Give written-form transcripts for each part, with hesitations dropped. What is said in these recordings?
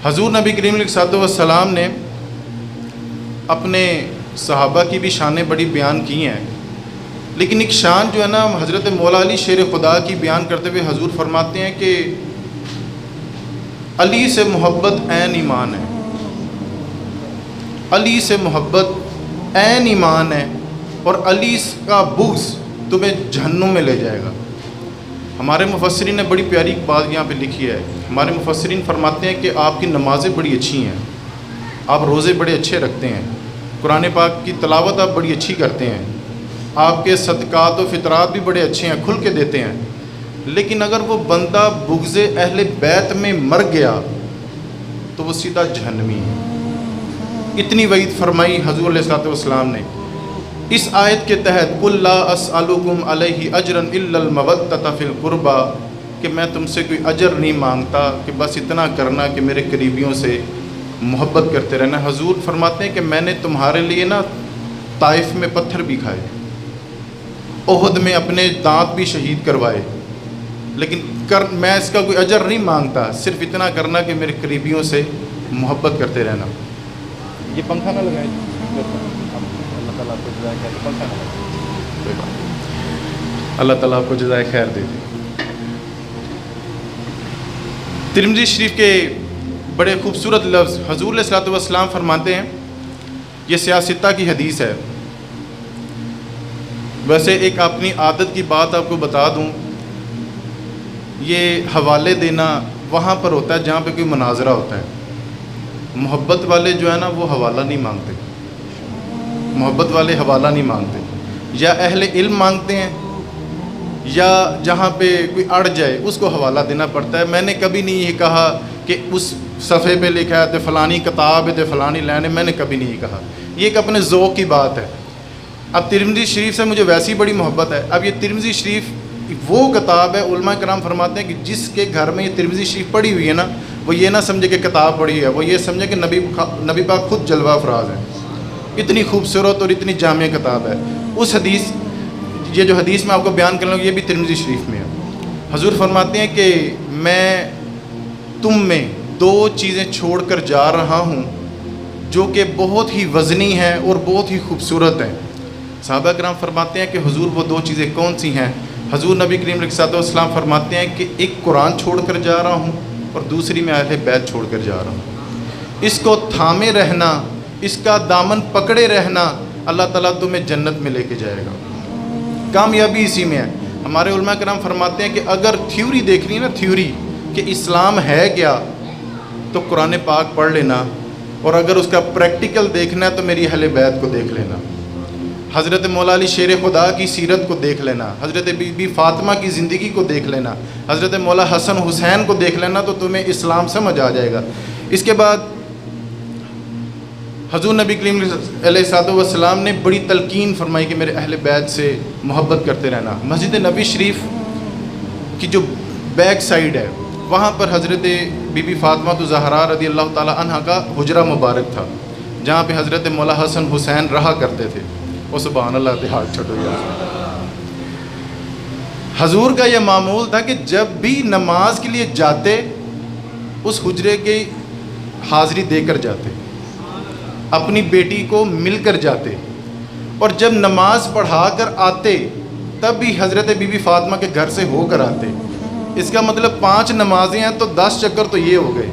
حضور نبی کریم علیہ الصلوۃ والسلام نے اپنے صحابہ کی بھی شانیں بڑی بیان کی ہیں، لیکن ایک شان جو ہے نا حضرت مولا علی شیر خدا کی بیان کرتے ہوئے حضور فرماتے ہیں کہ علی سے محبت عین ایمان ہے، علی سے محبت عین ایمان ہے، اور علی کا بغض تمہیں جہنم میں لے جائے گا۔ ہمارے مفسرین نے بڑی پیاری بات یہاں پہ لکھی ہے۔ ہمارے مفسرین فرماتے ہیں کہ آپ کی نمازیں بڑی اچھی ہیں، آپ روزے بڑے اچھے رکھتے ہیں، قرآن پاک کی تلاوت آپ بڑی اچھی کرتے ہیں، آپ کے صدقات و فطرات بھی بڑے اچھے ہیں، کھل کے دیتے ہیں، لیکن اگر وہ بندہ بغض اہل بیت میں مر گیا تو وہ سیدھا جہنمی ہے۔ اتنی وعید فرمائی حضور علیہ الصلوۃ والسلام نے۔ اس آیت کے تحت قُل لا اسألکم علیہ اجرا الا المودۃ فی القربی، کہ میں تم سے کوئی اجر نہیں مانگتا، کہ بس اتنا کرنا کہ میرے قریبیوں سے محبت کرتے رہنا۔ حضور فرماتے ہیں کہ میں نے تمہارے لیے نا طائف میں پتھر بھی کھائے، احد میں اپنے دانت بھی شہید کروائے، لیکن میں اس کا کوئی اجر نہیں مانگتا، صرف اتنا کرنا کہ میرے قریبیوں سے محبت کرتے رہنا۔ یہ پنکھا نہ لگائے، اللہ تعالیٰ آپ کو جزائے خیر، پنکھا نہ لگائے، اللہ تعالیٰ آپ کو جزائے خیر دے دے۔ ترمذی شریف کے بڑے خوبصورت لفظ حضور علیہ الصلوۃ والسلام فرماتے ہیں، یہ سیاستہ کی حدیث ہے۔ ویسے ایک اپنی عادت کی بات آپ کو بتا دوں، یہ حوالے دینا وہاں پر ہوتا ہے جہاں پہ کوئی مناظرہ ہوتا ہے۔ محبت والے جو ہے نا وہ حوالہ نہیں مانگتے، محبت والے حوالہ نہیں مانگتے، یا اہل علم مانگتے ہیں، یا جہاں پہ کوئی اڑ جائے اس کو حوالہ دینا پڑتا ہے۔ میں نے کبھی نہیں یہ کہا کہ اس صفحے پہ لکھا ہے تو فلانی کتاب ہے تو فلانی لائن ہے، میں نے کبھی نہیں یہ کہا، یہ ایک اپنے ذوق کی بات ہے۔ اب ترمذی شریف سے مجھے ویسی بڑی محبت ہے۔ اب یہ ترمذی شریف وہ کتاب ہے، علماء کرام فرماتے ہیں کہ جس کے گھر میں یہ ترمذی شریف پڑھی ہوئی ہے نا، وہ یہ نہ سمجھے کہ کتاب پڑھی ہے، وہ یہ سمجھے کہ نبی پاک خود جلوہ افراز ہے۔ اتنی خوبصورت اور اتنی جامع کتاب ہے۔ اس حدیث، یہ جو حدیث میں آپ کو بیان کر رہا ہوں، یہ بھی ترمذی شریف میں ہے۔ حضور فرماتے ہیں کہ میں تم میں دو چیزیں چھوڑ کر جا رہا ہوں جو کہ بہت ہی وزنی ہیں اور بہت ہی خوبصورت ہیں۔ صحابہ کرام فرماتے ہیں کہ حضور وہ دو چیزیں کون سی ہیں؟ حضور نبی کریم علیہ الصلوۃ والسلام فرماتے ہیں کہ ایک قرآن چھوڑ کر جا رہا ہوں اور دوسری میں اہل بیت چھوڑ کر جا رہا ہوں۔ اس کو تھامے رہنا، اس کا دامن پکڑے رہنا، اللہ تعالیٰ تمہیں جنت میں لے کے جائے گا۔ کامیابی اسی میں ہے۔ ہمارے علماء کرام فرماتے ہیں کہ اگر تھیوری دیکھنی ہے نا، تھیوری کہ اسلام ہے کیا، تو قرآن پاک پڑھ لینا، اور اگر اس کا پریکٹیکل دیکھنا ہے تو میری اہل بیت کو دیکھ لینا، حضرت مولا علی شیر خدا کی سیرت کو دیکھ لینا، حضرت بی بی فاطمہ کی زندگی کو دیکھ لینا، حضرت مولا حسن حسین کو دیکھ لینا، تو تمہیں اسلام سمجھ آ جائے گا۔ اس کے بعد حضور نبی کریم علیہ الصلوۃ والسلام نے بڑی تلقین فرمائی کہ میرے اہل بیت سے محبت کرتے رہنا۔ مسجد نبی شریف کی جو بیک سائیڈ ہے وہاں پر حضرت بی بی فاطمہ الزہرا رضی اللہ تعالیٰ عنہ کا حجرہ مبارک تھا، جہاں پہ حضرت مولا حسن حسین رہا کرتے تھے۔ وہ سبحان اللہ تے ہاتھ چھٹو یار۔ حضور کا یہ معمول تھا کہ جب بھی نماز کے لیے جاتے اس حجرے کی حاضری دے کر جاتے، اپنی بیٹی کو مل کر جاتے، اور جب نماز پڑھا کر آتے تب بھی حضرت بی بی فاطمہ کے گھر سے ہو کر آتے۔ اس کا مطلب 5 نمازیں ہیں تو 10 چکر تو یہ ہو گئے۔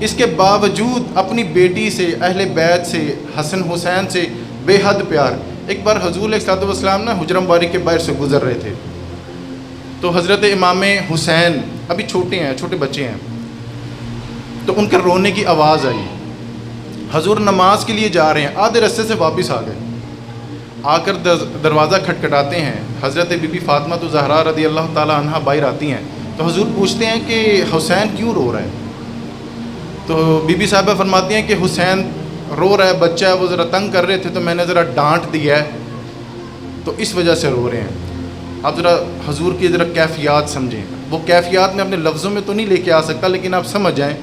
اس کے باوجود اپنی بیٹی سے، اہل بیت سے، حسن حسین سے بے حد پیار۔ ایک بار حضور علیہ الصلوۃ والسلام نا حجرہ مبارک کے باہر سے گزر رہے تھے، تو حضرت امام حسین ابھی چھوٹے ہیں، چھوٹے بچے ہیں، تو ان کے رونے کی آواز آئی۔ حضور نماز کے لیے جا رہے ہیں، آدھے رستے سے واپس آ گئے، آ کر دروازہ کھٹکھٹاتے ہیں۔ حضرت بی بی فاطمہ الزہرا رضی اللہ تعالیٰ عنہ باہر آتی ہیں، تو حضور پوچھتے ہیں کہ حسین کیوں رو رہا ہے؟ تو بی بی صاحبہ فرماتی ہیں کہ حسین رو رہا ہے، بچہ ہے، وہ ذرا تنگ کر رہے تھے تو میں نے ذرا ڈانٹ دیا ہے تو اس وجہ سے رو رہے ہیں۔ آپ ذرا حضور کی ذرا کیفیات سمجھیں، وہ کیفیات میں اپنے لفظوں میں تو نہیں لے کے آ سکتا، لیکن آپ سمجھ جائیں۔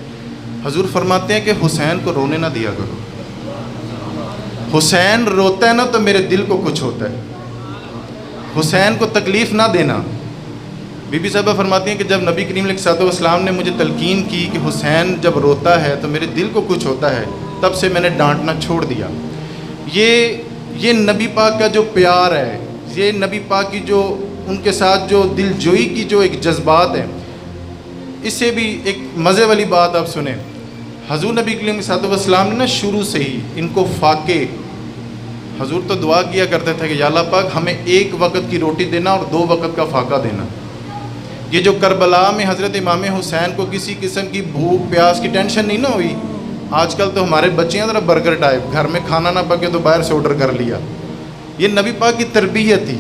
حضور فرماتے ہیں کہ حسین کو رونے نہ دیا کرو، حسین روتا ہے نا تو میرے دل کو کچھ ہوتا ہے، حسین کو تکلیف نہ دینا۔ بی بی صاحبہ فرماتی ہیں کہ جب نبی کریم علیہ السلام نے مجھے تلقین کی کہ حسین جب روتا ہے تو میرے دل کو کچھ ہوتا ہے، تب سے میں نے ڈانٹنا چھوڑ دیا۔ یہ نبی پاک کا جو پیار ہے، یہ نبی پاک کی جو ان کے ساتھ جو دل جوئی کی جو ایک جذبات ہے، اس سے بھی ایک مزے والی بات آپ سنیں۔ حضور نبی کریم علیہ السلام نے نا شروع سے ہی ان کو فاقے، حضور تو دعا کیا کرتے تھے کہ یا اللہ پاک ہمیں ایک وقت کی روٹی دینا اور 2 وقت کا فاقہ دینا۔ یہ جو کربلا میں حضرت امام حسین کو کسی قسم کی بھوک پیاس کی ٹینشن نہیں نہ ہوئی، آج کل تو ہمارے بچے ہیں ذرا برگر ٹائپ، گھر میں کھانا نہ پکے تو باہر سے آرڈر کر لیا۔ یہ نبی پاک کی تربیت تھی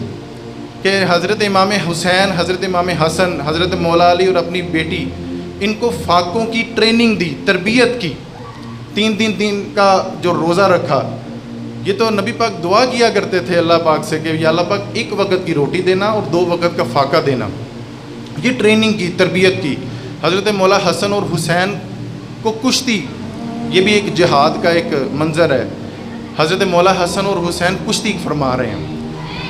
کہ حضرت امام حسین، حضرت امام حسن، حضرت مولا علی اور اپنی بیٹی، ان کو فاقوں کی ٹریننگ دی، تربیت کی، 3 دن کا جو روزہ رکھا۔ یہ تو نبی پاک دعا کیا کرتے تھے اللہ پاک سے کہ یا اللہ پاک 1 وقت کی روٹی دینا اور 2 وقت کا فاقہ دینا۔ یہ ٹریننگ کی، تربیت کی۔ حضرت مولا حسن اور حسین کو کشتی، یہ بھی ایک جہاد کا ایک منظر ہے۔ حضرت مولا حسن اور حسین کشتی فرما رہے ہیں،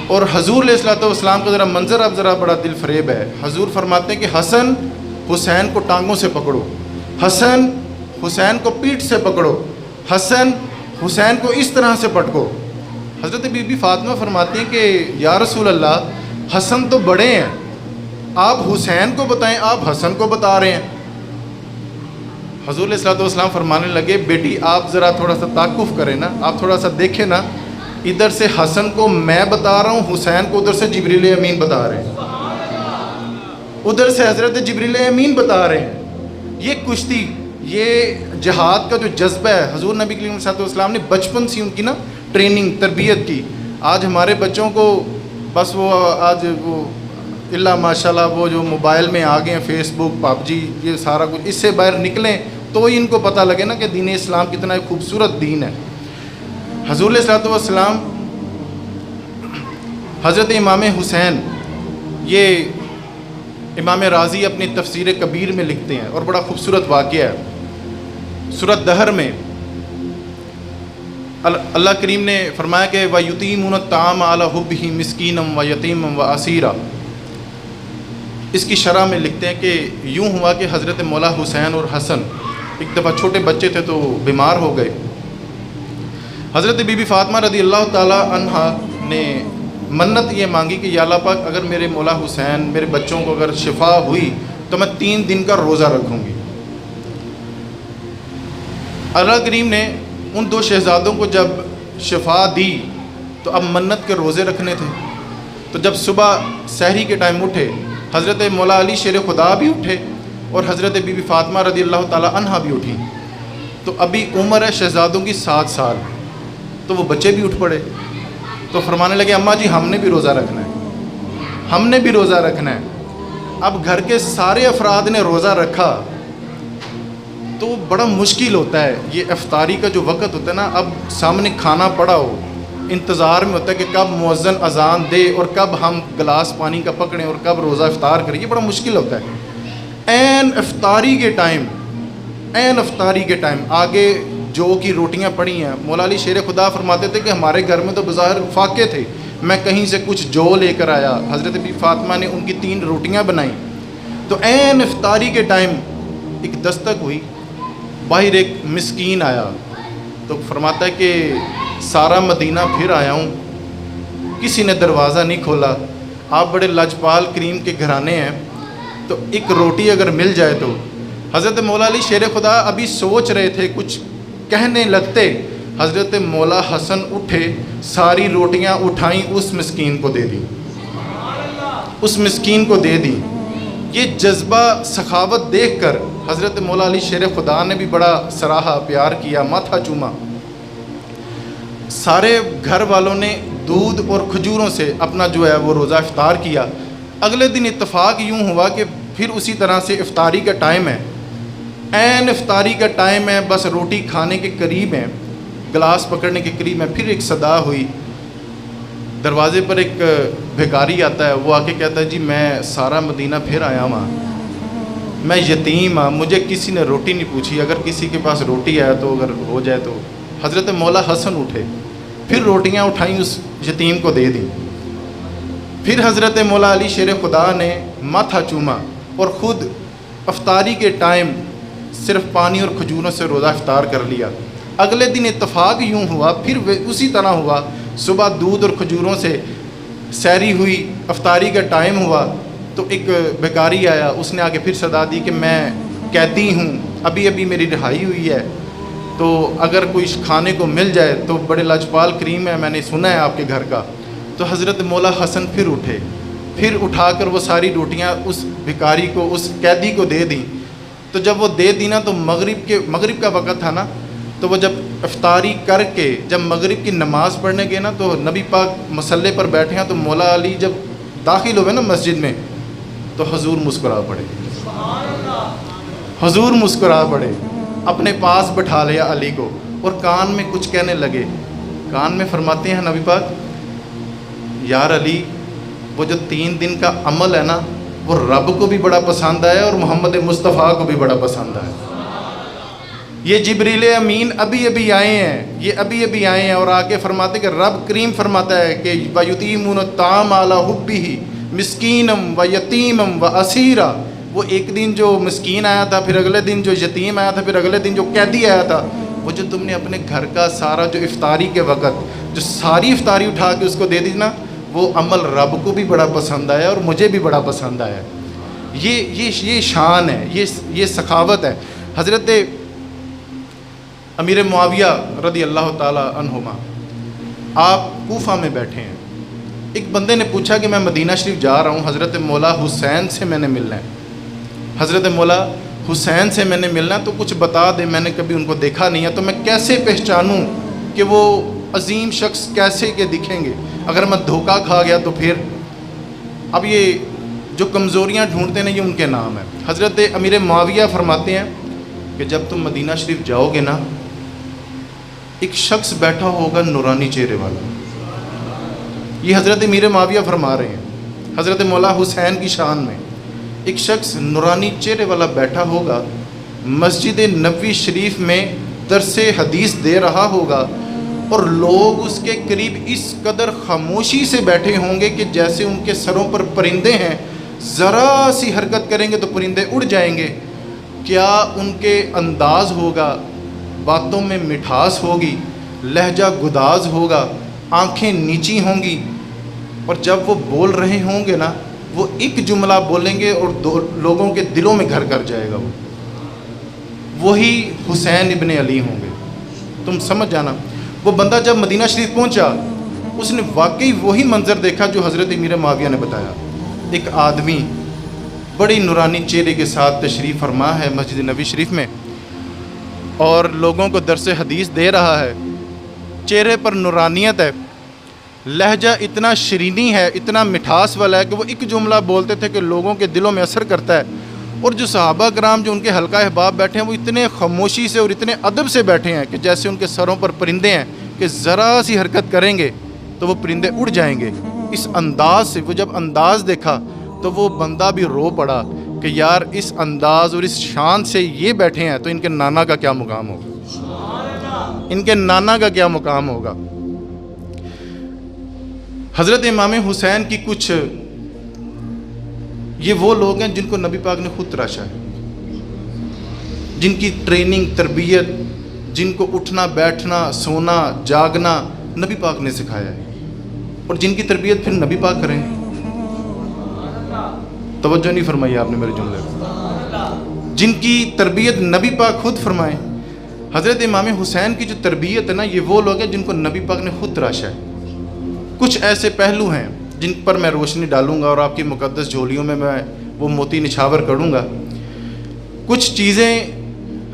اور حضور علیہ السلام کا ذرا منظر اب ذرا بڑا دل فریب ہے۔ حضور فرماتے ہیں کہ حسن حسین کو ٹانگوں سے پکڑو، حسن حسین کو پیٹھ سے پکڑو، حسن حسین کو اس طرح سے پٹکو۔ حضرت بی بی فاطمہ فرماتی ہیں کہ یا رسول اللہ، حسن تو بڑے ہیں، آپ حسین کو بتائیں، آپ حسن کو بتا رہے ہیں۔ حضور علیہ السلام فرمانے لگے بیٹی آپ ذرا تھوڑا سا تعقف کریں نا، آپ تھوڑا سا دیکھیں نا، ادھر سے حسن کو میں بتا رہا ہوں، حسین کو ادھر سے جبریل امین بتا رہے ہیں، ادھر سے حضرت جبریل امین بتا رہے ہیں۔ یہ کشتی، یہ جہاد کا جو جذبہ ہے، حضور نبی کریم صلی اللہ علیہ وسلم نے بچپن سے ان کی نا ٹریننگ، تربیت کی۔ آج ہمارے بچوں کو بس وہ آج وہ اللہ ماشاءاللہ وہ جو موبائل میں آ گئے ہیں، فیس بک، پب جی، یہ سارا کچھ، اس سے باہر نکلیں تو ہی ان کو پتہ لگے نا کہ دین اسلام کتنا ایک خوبصورت دین ہے۔ حضور علیہ السلام، حضرت امام حسین، یہ امام راضی اپنی تفسیر کبیر میں لکھتے ہیں اور بڑا خوبصورت واقعہ ہے۔ سورۃ دہر میں اللہ کریم نے فرمایا کہ وَيُطِيمُونَ الطَّعَامَ عَلَىٰ حُبِّهِ مِسْكِينًا وَيَتِيمًا وَأَسِيرًا۔ اس کی شرح میں لکھتے ہیں کہ یوں ہوا کہ حضرت مولا حسین اور حسن ایک دفعہ چھوٹے بچے تھے تو بیمار ہو گئے۔ حضرت بی بی فاطمہ رضی اللہ تعالی عنہا نے منت یہ مانگی کہ یا اللہ پاک اگر میرے مولا حسین، میرے بچوں کو اگر شفا ہوئی تو میں 3 دن کا روزہ رکھوں گی۔ اللہ کریم نے ان 2 شہزادوں کو جب شفا دی تو اب منت کے روزے رکھنے تھے، تو جب صبح سحری کے ٹائم اٹھے، حضرت مولا علی شیر خدا بھی اٹھے اور حضرت بی بی فاطمہ رضی اللہ تعالی عنہا بھی اٹھی، تو ابھی عمر ہے شہزادوں کی 7 سال، تو وہ بچے بھی اٹھ پڑے، تو فرمانے لگے اماں جی ہم نے بھی روزہ رکھنا ہے، ہم نے بھی روزہ رکھنا ہے۔ اب گھر کے سارے افراد نے روزہ رکھا تو بڑا مشکل ہوتا ہے، یہ افطاری کا جو وقت ہوتا ہے نا، اب سامنے کھانا پڑا ہو، انتظار میں ہوتا ہے کہ کب مؤذن اذان دے اور کب ہم گلاس پانی کا پکڑیں اور کب روزہ افطار کریں، یہ بڑا مشکل ہوتا ہے۔ این افطاری کے ٹائم آگے جو کی روٹیاں پڑی ہیں، مولا علی شیر خدا فرماتے تھے کہ ہمارے گھر میں تو بظاہر فاقے تھے، میں کہیں سے کچھ جو لے کر آیا، حضرت بی فاطمہ نے ان کی 3 روٹیاں بنائیں، تو این افطاری کے ٹائم ایک دستک ہوئی، باہر ایک مسکین آیا، تو فرماتا ہے کہ سارا مدینہ پھر آیا ہوں، کسی نے دروازہ نہیں کھولا، آپ بڑے لاجپال کریم کے گھرانے ہیں، تو ایک روٹی اگر مل جائے تو۔ حضرت مولا علی شیر خدا ابھی سوچ رہے تھے، کچھ کہنے لگتے، حضرت مولا حسن اٹھے، ساری روٹیاں اٹھائیں، اس مسکین کو دے دی، اس مسکین کو دے دی۔ یہ جذبہ سخاوت دیکھ کر حضرت مولا علی شیر خدا نے بھی بڑا سراہا، پیار کیا، ماتھا چوما۔ سارے گھر والوں نے دودھ اور کھجوروں سے اپنا جو ہے وہ روزہ افطار کیا۔ اگلے دن اتفاق یوں ہوا کہ پھر اسی طرح سے افطاری کا ٹائم ہے، عین افطاری کا ٹائم ہے، بس روٹی کھانے کے قریب ہیں، گلاس پکڑنے کے قریب ہیں، پھر ایک صدا ہوئی، دروازے پر ایک بھکاری آتا ہے، وہ آ کے کہتا ہے جی میں سارا مدینہ پھر آیا ہوں، میں یتیم ہوں، مجھے کسی نے روٹی نہیں پوچھی، اگر کسی کے پاس روٹی ہے تو اگر ہو جائے تو۔ حضرت مولا حسن اٹھے، پھر روٹیاں اٹھائیں، اس یتیم کو دے دیں۔ پھر حضرت مولا علی شیر خدا نے ماتھا چوما اور خود افطاری کے ٹائم صرف پانی اور کھجوروں سے روزہ افطار کر لیا۔ اگلے دن اتفاق یوں ہوا، پھر اسی طرح ہوا، صبح دودھ اور کھجوروں سے سحری ہوئی، افطاری کا ٹائم ہوا تو ایک بیکاری آیا، اس نے آ کے پھر صدا دی کہ میں قیدی ہوں، ابھی ابھی میری رہائی ہوئی ہے، تو اگر کوئی کھانے کو مل جائے تو بڑے لاجپال کریم ہے، میں نے سنا ہے آپ کے گھر کا۔ تو حضرت مولا حسن پھر اٹھے، پھر اٹھا کر وہ ساری روٹیاں اس بھکاری کو، اس قیدی کو دے دیں۔ تو جب وہ دے دی نا تو مغرب کا وقت تھا نا، تو وہ جب افطاری کر کے جب مغرب کی نماز پڑھنے گئے نا تو نبی پاک مصلے پر بیٹھے ہیں، تو مولا علی جب داخل ہوئے نا مسجد میں تو حضور مسکرا پڑے، حضور مسکرا پڑے، اپنے پاس بٹھا لیا علی کو اور کان میں کچھ کہنے لگے۔ کان میں فرماتے ہیں نبی پاک، یار علی، وہ جو 3 دن کا عمل ہے نا وہ رب کو بھی بڑا پسند آیا اور محمد مصطفیٰ کو بھی بڑا پسند آیا۔ یہ جبریل امین ابھی ابھی آئے ہیں، یہ ابھی ابھی آئے ہیں اور آ کے فرماتے کہ رب کریم فرماتا ہے کہ وَيُطِيمُونَ الطَّعَامَ عَلَىٰ حُبِّهِ مِسْكِينًا وَيَتِيمًا وَأَسِيرًا۔ وہ ایک دن جو مسکین آیا تھا، پھر اگلے دن جو یتیم آیا تھا، پھر اگلے دن جو قیدی آیا تھا، وہ جو تم نے اپنے گھر کا سارا جو افطاری کے وقت جو ساری افطاری اٹھا کے اس کو دے دی نا، وہ عمل رب کو بھی بڑا پسند آیا اور مجھے بھی بڑا پسند آیا۔ یہ شان ہے، یہ سخاوت ہے۔ حضرت امیر معاویہ رضی اللہ تعالی عنہما آپ کوفہ میں بیٹھے ہیں، ایک بندے نے پوچھا کہ میں مدینہ شریف جا رہا ہوں، حضرت مولا حسین سے میں نے ملنا ہے، حضرت مولا حسین سے میں نے ملنا ہے، تو کچھ بتا دیں، میں نے کبھی ان کو دیکھا نہیں ہے، تو میں کیسے پہچانوں کہ وہ عظیم شخص کیسے کے دکھیں گے؟ اگر میں دھوکہ کھا گیا تو پھر۔ اب یہ جو کمزوریاں ڈھونڈتے ہیں یہ ان کے نام ہے۔ حضرت امیر معاویہ فرماتے ہیں کہ جب تم مدینہ شریف جاؤ گے نا، ایک شخص بیٹھا ہوگا نورانی چہرے والا۔ یہ حضرت امیر معاویہ فرما رہے ہیں، حضرت مولا حسین کی شان میں ایک شخص نورانی چہرے والا بیٹھا ہوگا، مسجد نبوی شریف میں درس حدیث دے رہا ہوگا، اور لوگ اس کے قریب اس قدر خاموشی سے بیٹھے ہوں گے کہ جیسے ان کے سروں پر پرندے ہیں، ذرا سی حرکت کریں گے تو پرندے اڑ جائیں گے۔ کیا ان کے انداز ہوگا، باتوں میں مٹھاس ہوگی، لہجہ گداز ہوگا، آنکھیں نیچی ہوں گی، اور جب وہ بول رہے ہوں گے نا وہ ایک جملہ بولیں گے اور لوگوں کے دلوں میں گھر کر جائے گا۔ وہی حسین ابن علی ہوں گے۔ تم سمجھ جانا، وہ بندہ جب مدینہ شریف پہنچا اس نے واقعی وہی منظر دیکھا جو حضرت امیر معاویہ نے بتایا۔ ایک آدمی بڑی نورانی چہرے کے ساتھ تشریف فرما ہے مسجد نبوی شریف میں اور لوگوں کو درس حدیث دے رہا ہے، چہرے پر نورانیت ہے، لہجہ اتنا شرینی ہے، اتنا مٹھاس والا ہے کہ وہ ایک جملہ بولتے تھے کہ لوگوں کے دلوں میں اثر کرتا ہے۔ اور جو صحابہ کرام جو ان کے حلقہ احباب بیٹھے ہیں وہ اتنے خاموشی سے اور اتنے ادب سے بیٹھے ہیں کہ جیسے ان کے سروں پر پرندے ہیں کہ ذرا سی حرکت کریں گے تو وہ پرندے اڑ جائیں گے۔ اس انداز سے وہ جب انداز دیکھا تو وہ بندہ بھی رو پڑا کہ یار اس انداز اور اس شان سے یہ بیٹھے ہیں تو ان کے نانا کا کیا مقام ہوگا، ان کے نانا کا کیا مقام ہوگا۔ حضرت امام حسین کی کچھ یہ وہ لوگ ہیں جن کو نبی پاک نے خود تراشا ہے، جن کی ٹریننگ، تربیت، جن کو اٹھنا بیٹھنا سونا جاگنا نبی پاک نے سکھایا ہے، اور جن کی تربیت پھر نبی پاک کریں۔ توجہ نہیں فرمائی آپ نے میرے جملے کو، جن کی تربیت نبی پاک خود فرمائیں۔ حضرت امام حسین کی جو تربیت ہے نا یہ وہ لوگ ہیں جن کو نبی پاک نے خود تراشا ہے۔ کچھ ایسے پہلو ہیں جن پر میں روشنی ڈالوں گا اور آپ کی مقدس جھولیوں میں وہ موتی نچھاور کروں گا۔ کچھ چیزیں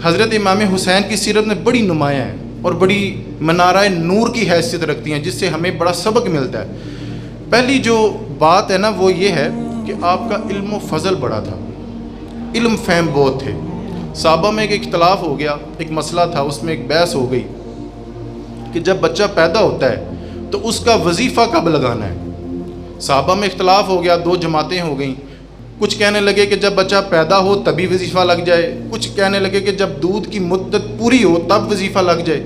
حضرت امام حسین کی سیرت میں بڑی نمایاں ہیں اور بڑی منارہ نور کی حیثیت رکھتی ہیں، جس سے ہمیں بڑا سبق ملتا ہے۔ پہلی جو بات ہے نا وہ یہ ہے کہ آپ کا علم و فضل بڑا تھا، علم فہم بہت تھے۔ صحابہ میں ایک اختلاف ہو گیا، ایک مسئلہ تھا، اس میں ایک بحث ہو گئی کہ جب بچہ پیدا ہوتا ہے تو اس کا وظیفہ کب لگانا ہے۔ صحابہ میں اختلاف ہو گیا، 2 جماعتیں ہو گئیں۔ کچھ کہنے لگے کہ جب بچہ پیدا ہو تبھی وظیفہ لگ جائے، کچھ کہنے لگے کہ جب دودھ کی مدت پوری ہو تب وظیفہ لگ جائے۔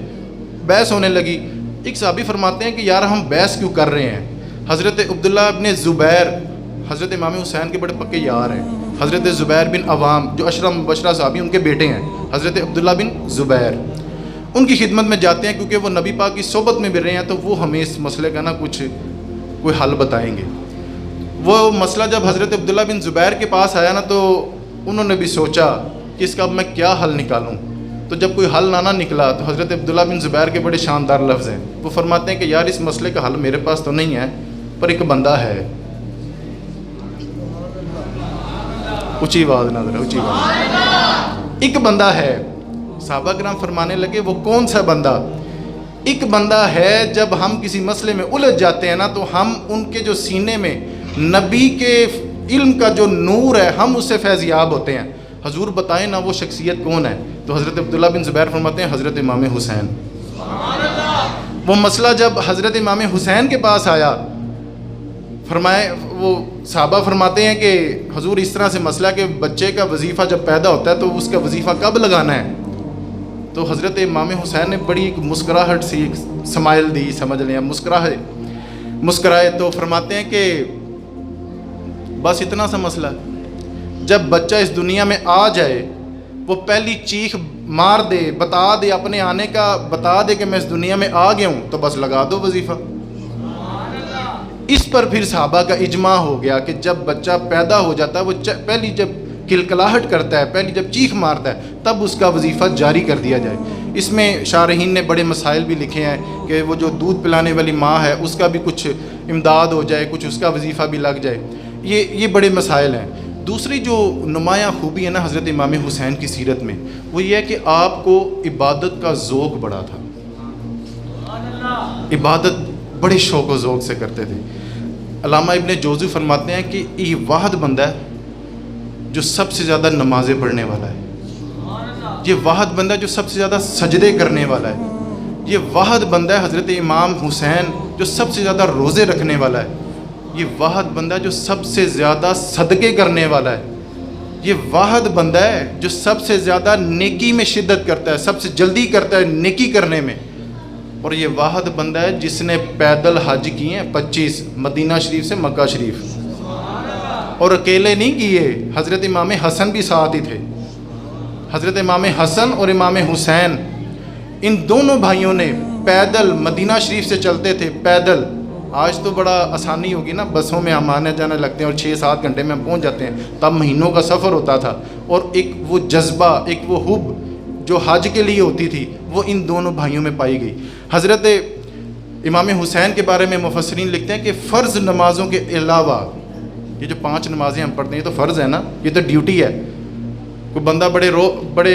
بحث ہونے لگی۔ ایک صحابی فرماتے ہیں کہ یار ہم بحث کیوں کر رہے ہیں؟ حضرت عبداللہ ابن زبیر حضرت امام حسین کے بڑے پکے یار ہیں. حضرت زبیر بن عوام جو اشرف مبشرہ صحابی ان کے بیٹے ہیں, حضرت عبداللہ بن زبیر, ان کی خدمت میں جاتے ہیں کیونکہ وہ نبی پاک کی صحبت میں بھی رہے ہیں, تو وہ ہمیں اس مسئلے کا نا کوئی حل بتائیں گے. وہ مسئلہ جب حضرت عبداللہ بن زبیر کے پاس آیا نا, تو انہوں نے بھی سوچا کہ اس کا اب میں کیا حل نکالوں. تو جب کوئی حل نہ نکلا تو حضرت عبداللہ بن زبیر کے بڑے شاندار لفظ ہیں. وہ فرماتے ہیں کہ یار اس مسئلے کا حل میرے پاس تو نہیں ہے, پر ایک بندہ ہے. اونچی آواز نہ ذرا, اونچی آواز. ایک بندہ ہے. صحابہ کرام فرمانے لگے وہ کون سا بندہ؟ ایک بندہ ہے جب ہم کسی مسئلے میں الجھ جاتے ہیں نا, تو ہم ان کے جو سینے میں نبی کے علم کا جو نور ہے ہم اس سے فیض یاب ہوتے ہیں. حضور بتائیں نا وہ شخصیت کون ہے؟ تو حضرت عبداللہ بن زبیر فرماتے ہیں حضرت امام حسین. وہ مسئلہ جب حضرت امام حسین کے پاس آیا, فرمائے وہ صحابہ فرماتے ہیں کہ حضور اس طرح سے مسئلہ کہ بچے کا وظیفہ جب پیدا ہوتا ہے تو اس کا وظیفہ کب لگانا ہے؟ تو حضرت امام حسین نے بڑی ایک مسکراہٹ سی ایک سمائل دی, سمجھ لیں مسکرائے تو فرماتے ہیں کہ بس اتنا سا مسئلہ ہے. جب بچہ اس دنیا میں آ جائے وہ پہلی چیخ مار دے, بتا دے اپنے آنے کا, بتا دے کہ میں اس دنیا میں آ گیا ہوں, تو بس لگا دو وظیفہ. اس پر پھر صحابہ کا اجماع ہو گیا کہ جب بچہ پیدا ہو جاتا ہے وہ پہلی جب کلکلاہٹ کرتا ہے, پہلی جب چیخ مارتا ہے, تب اس کا وظیفہ جاری کر دیا جائے. اس میں شارحین نے بڑے مسائل بھی لکھے ہیں کہ وہ جو دودھ پلانے والی ماں ہے اس کا بھی کچھ امداد ہو جائے, کچھ اس کا وظیفہ بھی لگ جائے. یہ بڑے مسائل ہیں. دوسری جو نمایاں خوبی ہے نا حضرت امام حسین کی سیرت میں, وہ یہ ہے کہ آپ کو عبادت کا ذوق بڑا تھا. عبادت بڑے شوق و ذوق سے کرتے تھے. علامہ ابن جوزی فرماتے ہیں کہ یہ واحد بندہ ہے جو سب سے زیادہ نمازیں پڑھنے والا ہے. یہ واحد بندہ جو سب سے زیادہ سجدے کرنے والا ہے. یہ واحد بندہ ہے حضرت امام حسین جو سب سے زیادہ روزے رکھنے والا ہے. یہ واحد بندہ جو سب سے زیادہ صدقے کرنے والا ہے. یہ واحد بندہ ہے جو سب سے زیادہ نیکی میں شدت کرتا ہے, سب سے جلدی کرتا ہے نیکی کرنے میں. اور یہ واحد بندہ ہے جس نے پیدل حج کیے ہیں 25 مدینہ شریف سے مکہ شریف, اور اکیلے نہیں کیے, حضرت امام حسن بھی ساتھ ہی تھے. حضرت امام حسن اور امام حسین ان دونوں بھائیوں نے پیدل مدینہ شریف سے چلتے تھے, پیدل. آج تو بڑا آسانی ہوگی نا, بسوں میں ہم آنے جانے لگتے ہیں اور 6-7 گھنٹے میں ہم پہنچ جاتے ہیں. تب مہینوں کا سفر ہوتا تھا, اور ایک وہ جذبہ, ایک وہ حب جو حج کے لیے ہوتی تھی وہ ان دونوں بھائیوں میں پائی گئی. حضرت امام حسین کے بارے میں مفسرین لکھتے ہیں کہ فرض نمازوں کے علاوہ یہ جو 5 نمازیں ہم پڑھتے ہیں یہ تو فرض ہے نا, یہ تو ڈیوٹی ہے. کوئی بندہ بڑے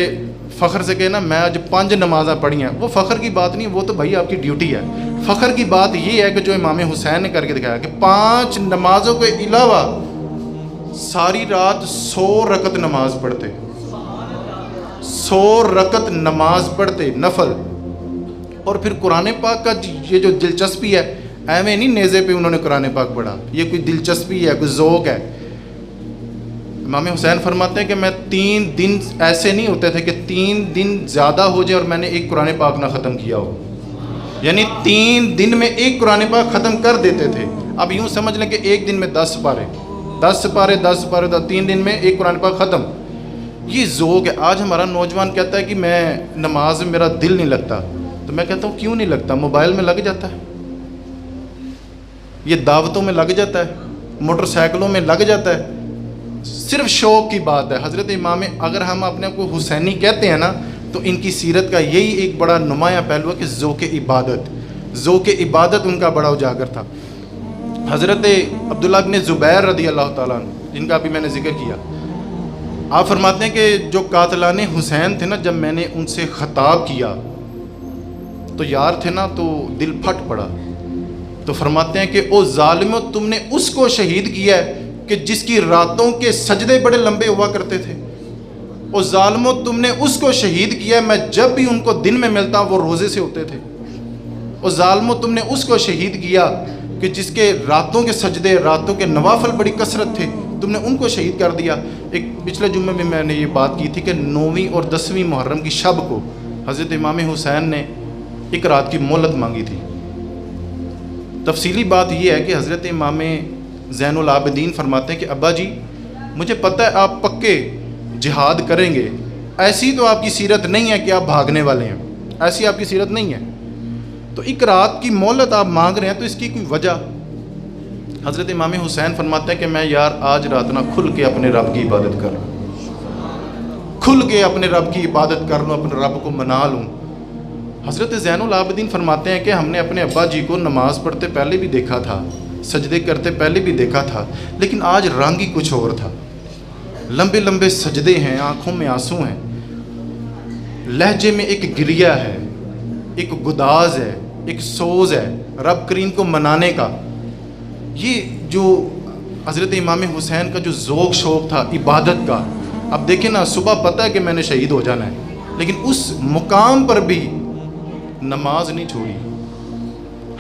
فخر سے کہے نا میں آج 5 نمازیں پڑھی ہیں, وہ فخر کی بات نہیں, وہ تو بھائی آپ کی ڈیوٹی ہے. فخر کی بات یہ ہے کہ جو امام حسین نے کر کے دکھایا کہ 5 نمازوں کے علاوہ ساری رات 100 رکعت نماز پڑھتے, 100 رکعت نماز پڑھتے نفل. اور پھر قرآن پاک کا یہ جو دلچسپی ہے, ایویں نہیں نیزے پہ انہوں نے قرآن پاک پڑھا, یہ کوئی دلچسپی ہے, کوئی ذوق ہے. امام حسین فرماتے ہیں کہ میں 3 دن ایسے نہیں ہوتے تھے کہ 3 دن زیادہ ہو جائے اور میں نے ایک قرآن پاک نہ ختم کیا ہو, یعنی 3 دن میں ایک قرآن پاک ختم کر دیتے تھے. اب یوں سمجھ لیں کہ ایک دن میں 10 پارے 3 دن میں ایک قرآن پاک ختم. یہ ذوق ہے. آج ہمارا نوجوان کہتا ہے کہ میں نماز میں میرا دل نہیں لگتا, تو میں کہتا ہوں کیوں نہیں لگتا؟ موبائل میں لگ جاتا ہے, یہ دعوتوں میں لگ جاتا ہے, موٹر سائیکلوں میں لگ جاتا ہے. صرف شوق کی بات ہے. حضرت امام, اگر ہم اپنے کو حسینی کہتے ہیں نا, تو ان کی سیرت کا یہی ایک بڑا نمایاں پہلو ہے کہ ذوق عبادت ان کا بڑا اجاگر تھا. حضرت عبداللہ بن زبیر رضی اللہ تعالیٰ عنہ, جن کا ابھی میں نے ذکر کیا, آپ فرماتے ہیں کہ جو قاتلان حسین تھے نا, جب میں نے ان سے خطاب کیا تو یار تھے نا, تو دل پھٹ پڑا. تو فرماتے ہیں کہ او ظالمو, تم نے اس کو شہید کیا ہے کہ جس کی راتوں کے سجدے بڑے لمبے ہوا کرتے تھے. او ظالمو, تم نے اس کو شہید کیا ہے, میں جب بھی ان کو دن میں ملتا وہ روزے سے ہوتے تھے. او ظالمو, تم نے اس کو شہید کیا کہ جس کے راتوں کے سجدے, راتوں کے نوافل بڑی کثرت تھے, تم نے ان کو شہید کر دیا. ایک پچھلے جمعے میں میں نے یہ بات کی تھی کہ 9ویں اور 10ویں محرم کی شب کو حضرت امام حسین نے ایک رات کی مہلت مانگی تھی. تفصیلی بات یہ ہے کہ حضرت امام زین العابدین فرماتے ہیں کہ ابا جی مجھے پتہ ہے آپ پکے جہاد کریں گے، ایسی تو آپ کی سیرت نہیں ہے کہ آپ بھاگنے والے ہیں، ایسی آپ کی سیرت نہیں ہے، تو ایک رات کی مہلت آپ مانگ رہے ہیں تو اس کی کوئی وجہ؟ حضرت امام حسین فرماتے ہیں کہ میں یار آج رات نہ کھل کے اپنے رب کی عبادت کروں، کھل کے اپنے رب کی عبادت کر لوں، اپنے رب کو منا لوں۔ حضرت زین العابدین فرماتے ہیں کہ ہم نے اپنے ابا جی کو نماز پڑھتے پہلے بھی دیکھا تھا، سجدے کرتے پہلے بھی دیکھا تھا، لیکن آج رنگ ہی کچھ اور تھا۔ لمبے لمبے سجدے ہیں، آنکھوں میں آنسو ہیں، لہجے میں ایک گریہ ہے، ایک گداز ہے، ایک سوز ہے رب کریم کو منانے کا۔ یہ جو حضرت امام حسین کا جو ذوق شوق تھا عبادت کا، اب دیکھیں نا، صبح پتہ ہے کہ میں نے شہید ہو جانا ہے، لیکن اس مقام پر بھی نماز نہیں چھوڑی۔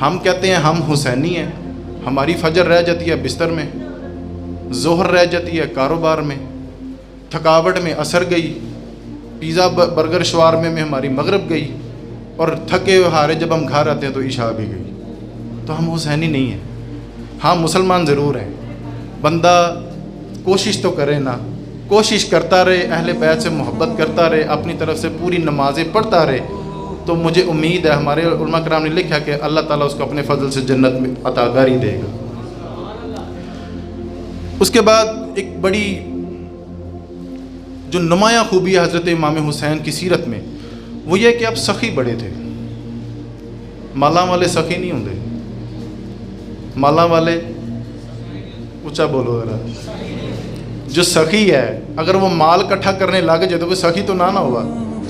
ہم کہتے ہیں ہم حسینی ہیں، ہماری فجر رہ جاتی ہے بستر میں، ظہر رہ جاتی ہے کاروبار میں، تھکاوٹ میں عصر گئی، پیزا برگر شوارمے میں ہماری مغرب گئی، اور تھکے ہارے جب ہم گھر آتے ہیں تو عشاء بھی گئی۔ تو ہم حسینی نہیں ہیں۔ ہاں مسلمان ضرور ہیں، بندہ کوشش تو کرے نا، کوشش کرتا رہے، اہل بیت سے محبت کرتا رہے، اپنی طرف سے پوری نمازیں پڑھتا رہے، تو مجھے امید ہے، ہمارے علماء کرام نے لکھا کہ اللہ تعالیٰ اس کو اپنے فضل سے جنت میں عطا کاری دے گا۔ اس کے بعد ایک بڑی جو نمایاں خوبی ہے حضرت امام حسین کی سیرت میں، وہ یہ کہ اب سخی بڑے تھے۔ مالاں والے سخی نہیں ہوندے، مالاں والے اونچا بولو ذرا، جو سخی ہے اگر وہ مال اکٹھا کرنے لگ جائے تو کوئی سخی تو نہ ہوا۔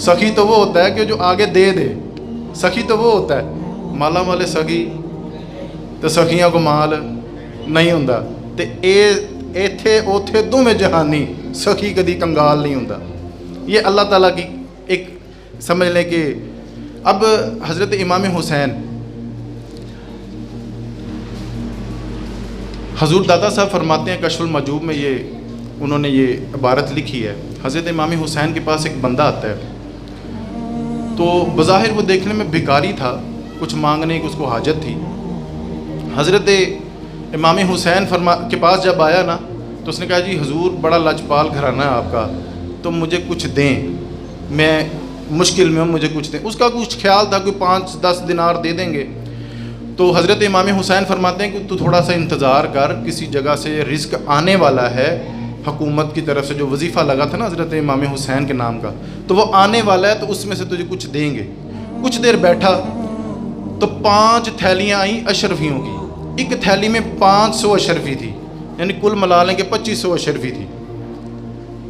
سخی تو وہ ہوتا ہے کہ جو آگے دے دے، سخی تو وہ ہوتا ہے۔ مالاں والے سخی تو سخیاں کو مال نہیں ہوندا، تے ایتھے اوتھے دوویں جہانی، سخی کدی کنگال نہیں ہوندا۔ یہ اللہ تعالیٰ کی ایک سمجھ لیں کہ اب حضرت امام حسین، حضور دادا صاحب فرماتے ہیں کشف المحجوب میں، یہ انہوں نے یہ عبارت لکھی ہے، حضرت امام حسین کے پاس ایک بندہ آتا ہے، تو بظاہر وہ دیکھنے میں بھکاری تھا، کچھ مانگنے کی اس کو حاجت تھی۔ حضرت امام حسین کے پاس جب آیا نا تو اس نے کہا جی حضور بڑا لجپال گھرانہ ہے آپ کا، تو مجھے کچھ دیں، میں مشکل میں ہوں، مجھے کچھ دیں۔ اس کا کچھ خیال تھا کوئی 5-10 دینار دے دیں گے۔ تو حضرت امام حسین فرماتے ہیں کہ تو تھوڑا سا انتظار کر، کسی جگہ سے رزق آنے والا ہے، حکومت کی طرف سے جو وظیفہ لگا تھا نا حضرت امام حسین کے نام کا، تو وہ آنے والا ہے، تو اس میں سے تجھے کچھ دیں گے۔ کچھ دیر بیٹھا تو 5 تھیلیاں آئیں اشرفیوں کی، ایک تھیلی میں 500 اشرفی تھی، یعنی کل ملا لیں کہ 2500 اشرفی تھی،